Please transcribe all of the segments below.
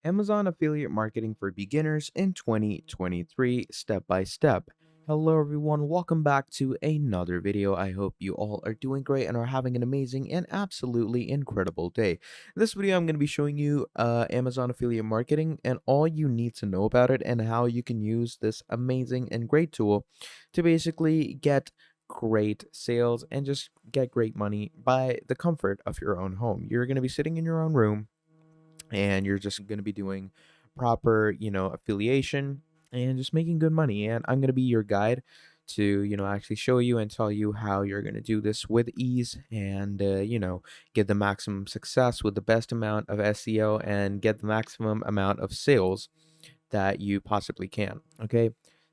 Amazon affiliate marketing for beginners in 2023 step by step. Hello everyone, welcome back to another video. I hope you all are doing great and are having an amazing and absolutely incredible day. In this video, I'm going to be showing you Amazon affiliate marketing and all you need to know about it and how you can use this amazing and great tool to basically get great sales and just get great money by the comfort of your own home. You're going to be sitting in your own room and you're just going to be doing proper, affiliation and just making good money. And I'm going to be your guide to, actually show you and tell you how you're going to do this with ease and, get the maximum success with the best amount of SEO and get the maximum amount of sales that you possibly can. Okay.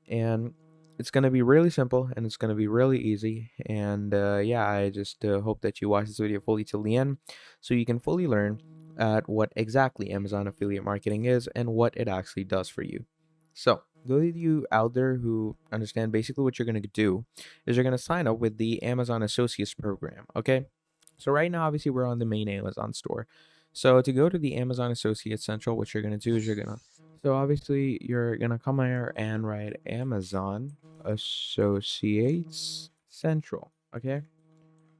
And it's going to be really simple and it's going to be really easy. And yeah, I just hope that you watch this video fully till the end so you can fully learn at what exactly Amazon affiliate marketing is and what it actually does for you. So, those of you out there who understand basically what you're going to do is you're going to sign up with the Amazon Associates program. Okay. So, right now, obviously, we're on the main Amazon store. So, to go to the Amazon Associates Central, what you're going to do is you're going to come here and write Amazon Associates Central. Okay.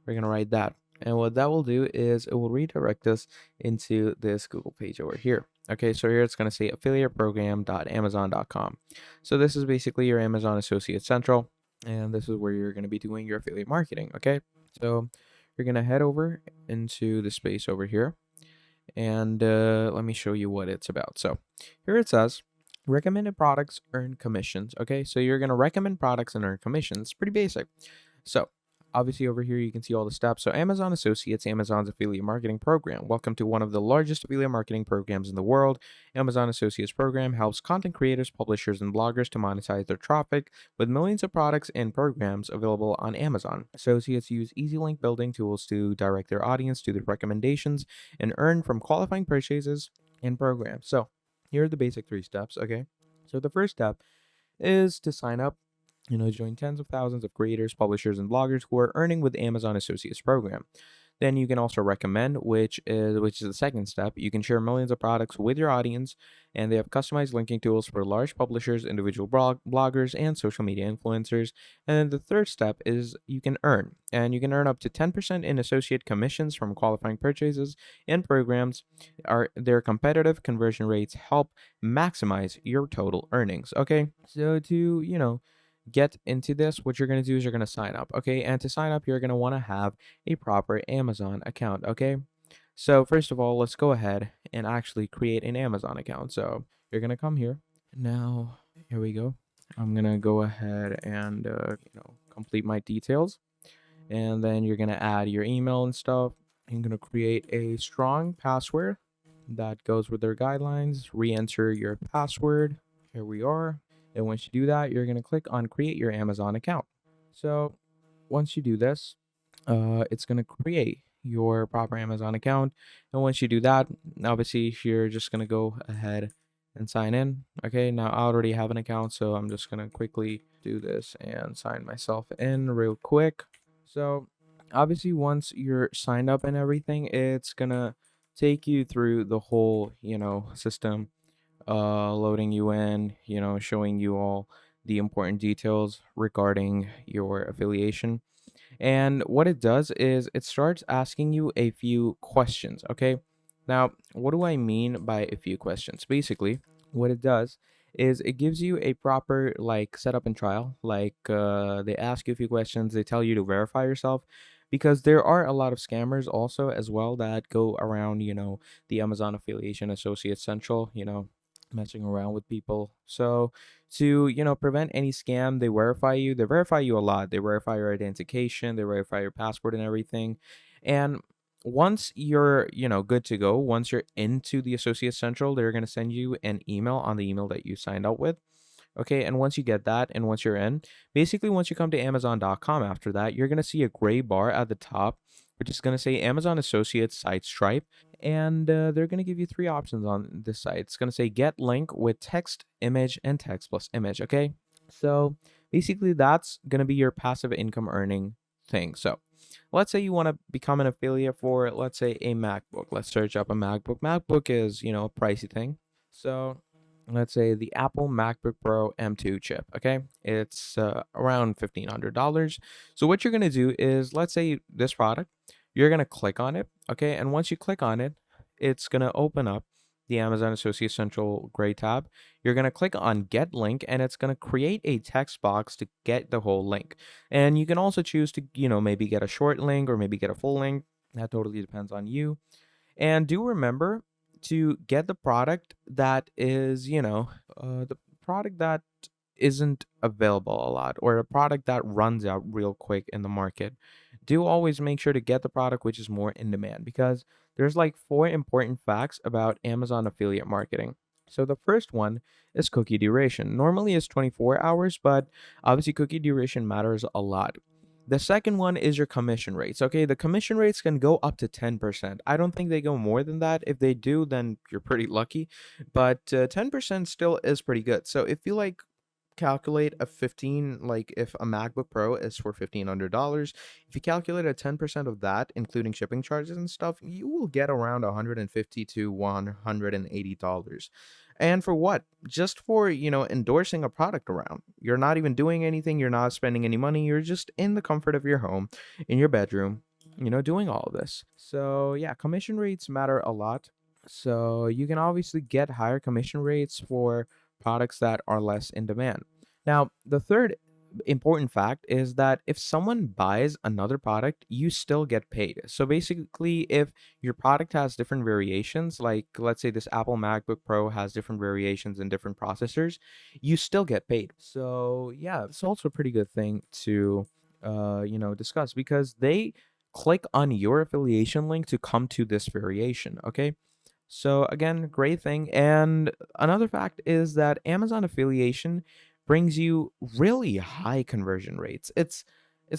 We're going to write that. And what that will do is it will redirect us into this Google page over here. Okay, so here it's going to say affiliateprogram.amazon.com. So this is basically your Amazon Associate Central, and this is where you're going to be doing your affiliate marketing. Okay, so you're going to head over into the space over here, and let me show you what it's about. So here it says recommended products earn commissions. Okay, so you're going to recommend products and earn commissions. It's pretty basic. So obviously over here you can see all the steps. So Amazon Associates, Amazon's affiliate marketing program. Welcome to one of the largest affiliate marketing programs in the world. Amazon Associates program helps content creators, publishers, and bloggers to monetize their traffic with millions of products and programs available on Amazon. Associates use easy link building tools to direct their audience to the recommendations and earn from qualifying purchases and programs. So here are the basic three steps. Okay. So the first step is to sign up, join tens of thousands of creators, publishers, and bloggers who are earning with Amazon Associates program. Then you can also recommend, which is the second step. You can share millions of products with your audience, and they have customized linking tools for large publishers, individual bloggers, and social media influencers. And then the third step is you can earn, and you can earn up to 10% in associate commissions from qualifying purchases and programs. Are their competitive conversion rates help maximize your total earnings? Okay, so to get into this, what you're going to do is you're going to sign up. Okay, and to sign up, you're going to want to have a proper Amazon account. Okay, so first of all, let's go ahead and actually create an Amazon account. So you're going to come here. Now, here we go. I'm going to go ahead and complete my details, and then you're going to add your email and stuff. I'm going to create a strong password that goes with their guidelines. Re-enter your password. Here we are. And once you do that, you're going to click on create your Amazon account. So once you do this, it's going to create your proper Amazon account. And once you do that, obviously you're just going to go ahead and sign in. Okay, now I already have an account, so I'm just going to quickly do this and sign myself in real quick. So obviously once you're signed up and everything, it's going to take you through the whole, system, loading you in, showing you all the important details regarding your affiliation. And what it does is it starts asking you a few questions. Okay. Now, what do I mean by a few questions? Basically, what it does is it gives you a proper like setup and trial. Like they ask you a few questions, they tell you to verify yourself because there are a lot of scammers also as well that go around, the Amazon affiliation associate central, messing around with people. So to, prevent any scam, they verify you. They verify you a lot. They verify your identification, they verify your passport and everything. And once you're, good to go, once you're into the Associate Central, they're going to send you an email on the email that you signed up with. Okay, and once you get that and once you're in, basically once you come to Amazon.com after that, you're going to see a gray bar at the top, which is going to say Amazon Associates Site Stripe. And they're going to give you three options on this site. It's going to say get link with text, image, and text plus image. Okay, so basically that's going to be your passive income earning thing. So let's say you want to become an affiliate for, let's say, a MacBook. Let's search up a MacBook. MacBook is, a pricey thing. So let's say the Apple MacBook Pro M2 chip, okay? It's around $1,500. So what you're going to do is, let's say this product, you're going to click on it, okay? And once you click on it, it's going to open up the Amazon Associate Central Gray tab. You're going to click on Get Link, and it's going to create a text box to get the whole link. And you can also choose to, maybe get a short link or maybe get a full link. That totally depends on you. And do remember to get the product that is, the product that isn't available a lot, or a product that runs out real quick in the market. Do always make sure to get the product which is more in demand, because there's like four important facts about Amazon affiliate marketing. So the first one is cookie duration. Normally it's 24 hours, but obviously cookie duration matters a lot. The second one is your commission rates. Okay, the commission rates can go up to 10%. I don't think they go more than that. If they do, then you're pretty lucky. But 10% still is pretty good. So if you like calculate a 15, like if a MacBook Pro is for $1,500, if you calculate a 10% of that, including shipping charges and stuff, you will get around $150 to $180. And for what? Just for, endorsing a product around. You're not even doing anything, you're not spending any money, you're just in the comfort of your home, in your bedroom, doing all of this. So, yeah, commission rates matter a lot. So, you can obviously get higher commission rates for products that are less in demand. Now, the third important fact is that if someone buys another product, you still get paid. So basically, if your product has different variations, like let's say this Apple MacBook Pro has different variations and different processors, you still get paid. So yeah, it's also a pretty good thing to discuss, because they click on your affiliation link to come to this variation, okay? So again, great thing. And another fact is that Amazon affiliation brings you really high conversion rates. It's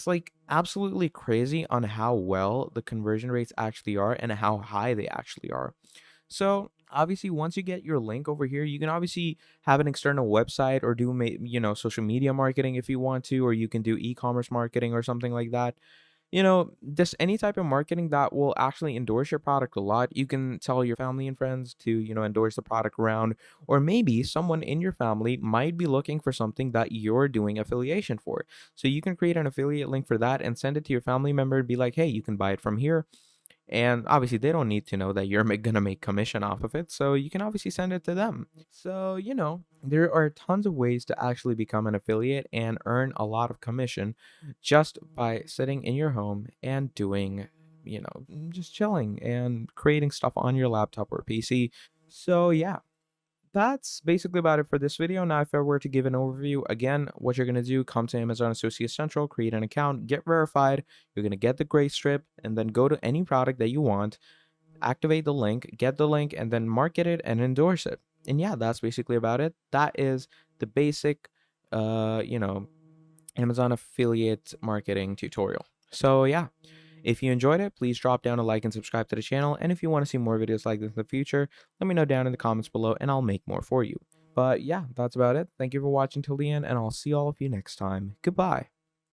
like absolutely crazy on how well the conversion rates actually are and how high they actually are. So obviously, once you get your link over here, you can obviously have an external website or do social media marketing if you want to, or you can do e-commerce marketing or something like that. Just any type of marketing that will actually endorse your product a lot. You can tell your family and friends to, endorse the product around, or maybe someone in your family might be looking for something that you're doing affiliation for. So you can create an affiliate link for that and send it to your family member and be like, hey, you can buy it from here. And obviously, they don't need to know that you're gonna make commission off of it. So you can obviously send it to them. So, there are tons of ways to actually become an affiliate and earn a lot of commission just by sitting in your home and doing, just chilling and creating stuff on your laptop or PC. So, yeah, that's basically about it for this video. Now, if I were to give an overview, again, what you're going to do, come to Amazon Associate Central, create an account, get verified. You're going to get the gray strip, and then go to any product that you want, activate the link, get the link, and then market it and endorse it. And yeah, that's basically about it. That is the basic, uh, you know, Amazon affiliate marketing tutorial. So yeah, if you enjoyed it, please drop down a like and subscribe to the channel. And if you want to see more videos like this in the future, let me know down in the comments below and I'll make more for you. But yeah, that's about it. Thank you for watching till the end, and I'll see all of you next time. Goodbye.